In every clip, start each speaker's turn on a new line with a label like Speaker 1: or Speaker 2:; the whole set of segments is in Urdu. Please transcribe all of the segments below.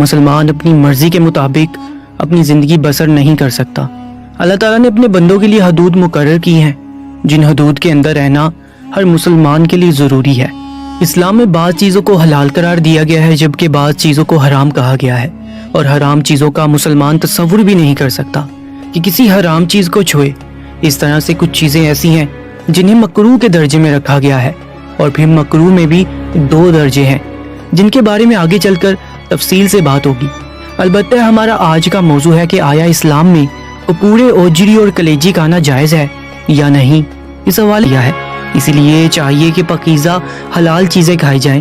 Speaker 1: مسلمان اپنی مرضی کے مطابق اپنی زندگی بسر نہیں کر سکتا۔ اللہ تعالیٰ نے اپنے بندوں کے لیے حدود مقرر کی ہیں، جن حدود کے اندر رہنا ہر مسلمان کے لیے ضروری ہے۔ اسلام میں بعض چیزوں کو حلال قرار دیا گیا ہے، جبکہ بعض چیزوں کو حرام کہا گیا ہے، اور حرام چیزوں کا مسلمان تصور بھی نہیں کر سکتا کہ کسی حرام چیز کو چھوئے۔ اس طرح سے کچھ چیزیں ایسی ہیں جنہیں مکروہ کے درجے میں رکھا گیا ہے، اور پھر مکروہ میں بھی 2 درجے ہیں جن کے بارے میں آگے چل کر تفصیل سے بات ہوگی۔ البتہ ہمارا آج کا موضوع ہے کہ آیا اسلام میں کپورے، اوجری اور کلیجی کھانا جائز ہے یا نہیں، اس حوالے کیا ہے۔ اسی لیے چاہیے کہ پاکیزہ حلال چیزیں کھائی جائیں،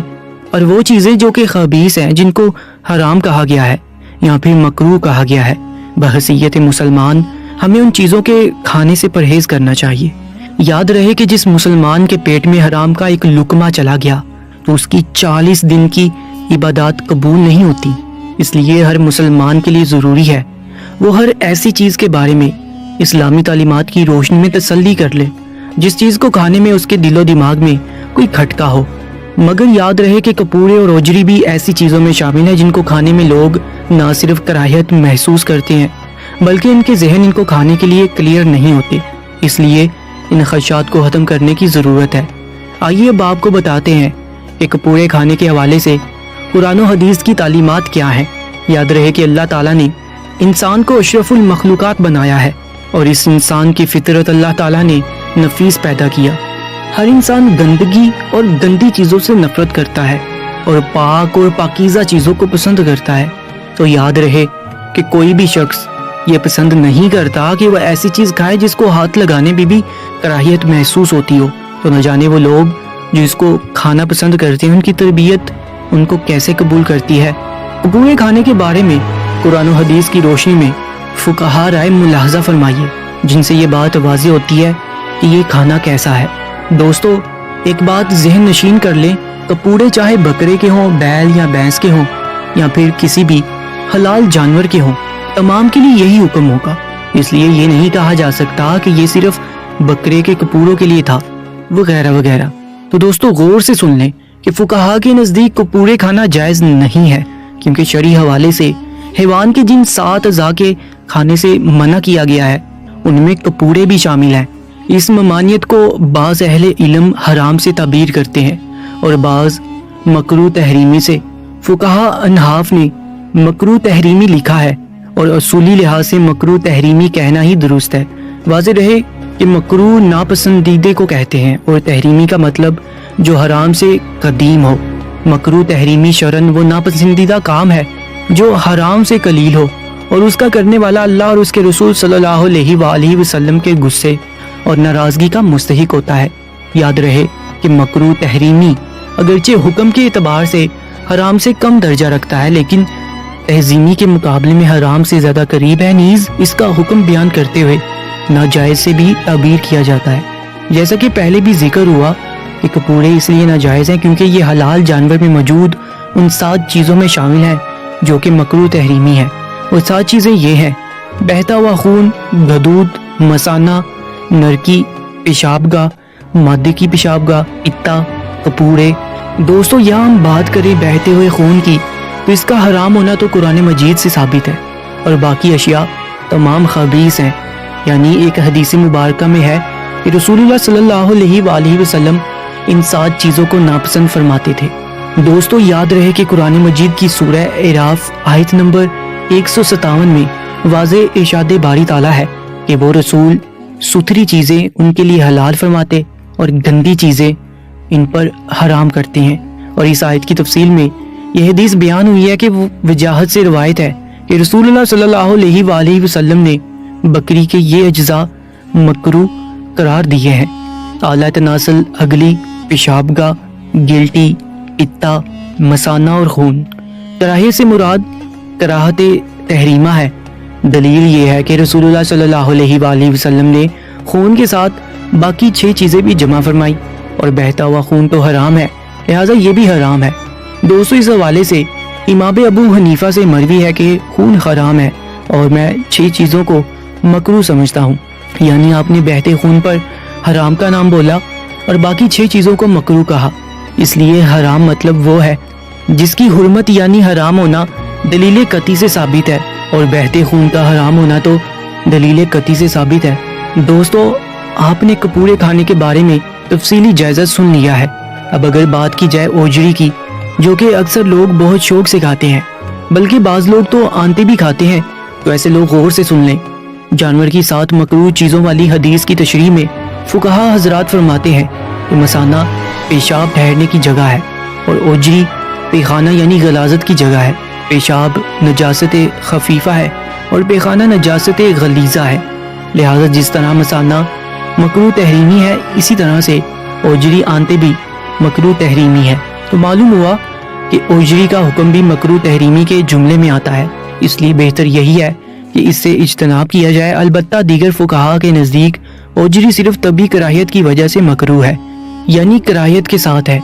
Speaker 1: اور وہ چیزیں جو کہ خبیث ہیں، جن کو حرام کہا گیا ہے یا پھر مکروہ کہا گیا ہے، بحیثیت مسلمان ہمیں ان چیزوں کے کھانے سے پرہیز کرنا چاہیے۔ یاد رہے کہ جس مسلمان کے پیٹ میں حرام کا ایک لقمہ چلا گیا تو اس کی 40 دن کی عبادات قبول نہیں ہوتی۔ اس لیے ہر مسلمان کے لیے ضروری ہے وہ ہر ایسی چیز کے بارے میں اسلامی تعلیمات کی روشنی میں تسلی کر لے جس چیز کو کھانے میں اس کے دل و دماغ میں کوئی کھٹکا ہو۔ مگر یاد رہے کہ کپورے اور اوجری بھی ایسی چیزوں میں شامل ہیں جن کو کھانے میں لوگ نہ صرف کراہیت محسوس کرتے ہیں بلکہ ان کے ذہن ان کو کھانے کے لیے کلیئر نہیں ہوتے۔ اس لیے ان خدشات کو ختم کرنے کی ضرورت ہے۔ آئیے اب آپ کو بتاتے ہیں کہ کپورے کھانے کے حوالے سے قرآن و حدیث کی تعلیمات کیا ہیں۔ یاد رہے کہ اللہ تعالیٰ نے انسان کو اشرف المخلوقات بنایا ہے، اور اس انسان کی فطرت اللہ تعالیٰ نے نفیس پیدا کیا۔ ہر انسان گندگی اور گندی چیزوں سے نفرت کرتا ہے اور پاک اور پاکیزہ چیزوں کو پسند کرتا ہے۔ تو یاد رہے کہ کوئی بھی شخص یہ پسند نہیں کرتا کہ وہ ایسی چیز کھائے جس کو ہاتھ لگانے میں بھی کراہیت محسوس ہوتی ہو۔ تو نہ جانے وہ لوگ جو اس کو کھانا پسند کرتے ہیں ان کی تربیت ان کو کیسے قبول کرتی ہے۔ کپورے کھانے کے بارے میں قرآن و حدیث کی روشنی میں فقہا رائے ملاحظہ فرمائیے، جن سے یہ بات واضح ہوتی ہے کہ یہ کھانا کیسا ہے۔ دوستو، ایک بات ذہن نشین کر لیں، کپورے چاہے بکرے کے ہوں، بیل یا بھینس کے ہوں، یا پھر کسی بھی حلال جانور کے ہوں، تمام کے لیے یہی حکم ہوگا۔ اس لیے یہ نہیں کہا جا سکتا کہ یہ صرف بکرے کے کپوروں کے لیے تھا، وغیرہ وغیرہ۔ تو دوستو غور سے سن لیں کہ فقہا کے نزدیک کپورے کھانا جائز نہیں ہے، کیونکہ شرعی حوالے سے حیوان کے جن 7 اعضاء کے کھانے سے منع کیا گیا ہے ان میں کپورے بھی شامل ہیں۔ اس ممانعت کو بعض اہل علم حرام سے تعبیر کرتے ہیں اور بعض مکروہ تحریمی سے۔ فقہا انحاف نے مکروہ تحریمی لکھا ہے، اور اصولی لحاظ سے مکروہ تحریمی کہنا ہی درست ہے۔ واضح رہے کہ مکروہ ناپسندیدے کو کہتے ہیں، اور تحریمی کا مطلب جو حرام سے قدیم ہو۔ مکروہ تحریمی شرعاً وہ ناپسندیدہ کام ہے جو حرام سے قلیل ہو، اور اس کا کرنے والا اللہ اور اس کے رسول صلی اللہ علیہ وآلہ وسلم کے غصے اور ناراضگی کا مستحق ہوتا ہے۔ یاد رہے کہ مکروہ تحریمی اگرچہ حکم کے اعتبار سے حرام سے کم درجہ رکھتا ہے، لیکن تحظیمی کے مقابلے میں حرام سے زیادہ قریب ہے۔ نیز اس کا حکم بیان کرتے ہوئے ناجائز سے بھی تعبیر کیا جاتا ہے۔ جیسا کہ پہلے بھی ذکر ہوا کہ کپورے اس لیے ناجائز ہیں کیونکہ یہ حلال جانور میں موجود ان 7 چیزوں میں شامل ہیں جو کہ مکروہ تحریمی ہیں۔ وہ 7 چیزیں یہ ہیں: بہتا ہوا خون، غدود، مثانہ، نرکی، پیشاب گاہ، مادے کی پیشاب گاہ، اتا، کپورے۔ دوستو، یہاں ہم بات کریں بہتے ہوئے خون کی تو اس کا حرام ہونا تو قرآن مجید سے ثابت ہے، اور باقی اشیاء تمام خبیث ہیں۔ یعنی ایک حدیث مبارکہ میں ہے کہ رسول اللہ صلی اللہ علیہ وآلہ وسلم ان 7 چیزوں کو ناپسند فرماتے تھے۔ دوستو، یاد رہے کہ قرآن مجید کی سورہ اعراف آیت نمبر 157 میں واضح ارشاد باری تعالیٰ ہے کہ وہ رسول ستھری چیزیں ان کے لیے حلال فرماتے اور گندی چیزیں ان پر حرام کرتے ہیں۔ اور اس آیت کی تفصیل میں یہ حدیث بیان ہوئی ہے کہ وہ وجاہت سے روایت ہے کہ رسول اللہ صلی اللہ علیہ وآلہ وسلم نے بکری کے یہ اجزاء مکروہ قرار دیے ہیں: اعلیٰ تناسل، اگلی، پیشاب گاہ، گلٹی، اتا، مثانہ اور خون۔ کراہیت سے مراد کراہت تحریمہ ہے۔ دلیل یہ ہے کہ رسول اللہ صلی اللہ علیہ وآلہ وسلم نے خون کے ساتھ باقی 6 چیزیں بھی جمع فرمائی، اور بہتا ہوا خون تو حرام ہے، لہٰذا یہ بھی حرام ہے۔ دوستو، اس حوالے سے امام ابو حنیفہ سے مروی ہے کہ خون حرام ہے، اور میں 6 چیزوں کو مکروہ سمجھتا ہوں۔ یعنی آپ نے بہتے خون پر حرام کا نام بولا اور باقی 6 چیزوں کو مکروہ کہا۔ اس لیے حرام مطلب وہ ہے جس کی حرمت یعنی حرام ہونا دلیل قطعی سے ثابت ہے اور بہتے خون کا حرام ہونا تو دلیل قطعی سے ثابت ہے۔ دوستو، آپ نے کپورے کھانے کے بارے میں تفصیلی جائزہ سن لیا ہے۔ اب اگر بات کی جائے اوجری کی، جو کہ اکثر لوگ بہت شوق سے کھاتے ہیں، بلکہ بعض لوگ تو آنتے بھی کھاتے ہیں، تو ایسے لوگ غور سے سن لیں۔ جانور کی 7 مکروہ چیزوں والی حدیث کی تشریح میں فقہا حضرات فرماتے ہیں کہ مثانہ پیشاب ٹھہرنے کی جگہ ہے اور اوجری پیخانہ یعنی غلاظت کی جگہ ہے۔ پیشاب نجاست خفیفہ ہے اور پیخانہ نجاست غلیظہ ہے، لہذا جس طرح مثانہ مکروہ تحریمی ہے، اسی طرح سے اوجری آنتے بھی مکروہ تحریمی ہے۔ تو معلوم ہوا کہ اوجری کا حکم بھی مکروہ تحریمی کے جملے میں آتا ہے، اس لیے بہتر یہی ہے کہ اس سے اجتناب کیا جائے۔ البتہ دیگر فقہا کے نزدیک اوجری صرف طبی کراہیت کی وجہ سے مکروہ ہے، یعنی کراہیت کے ساتھ ہے۔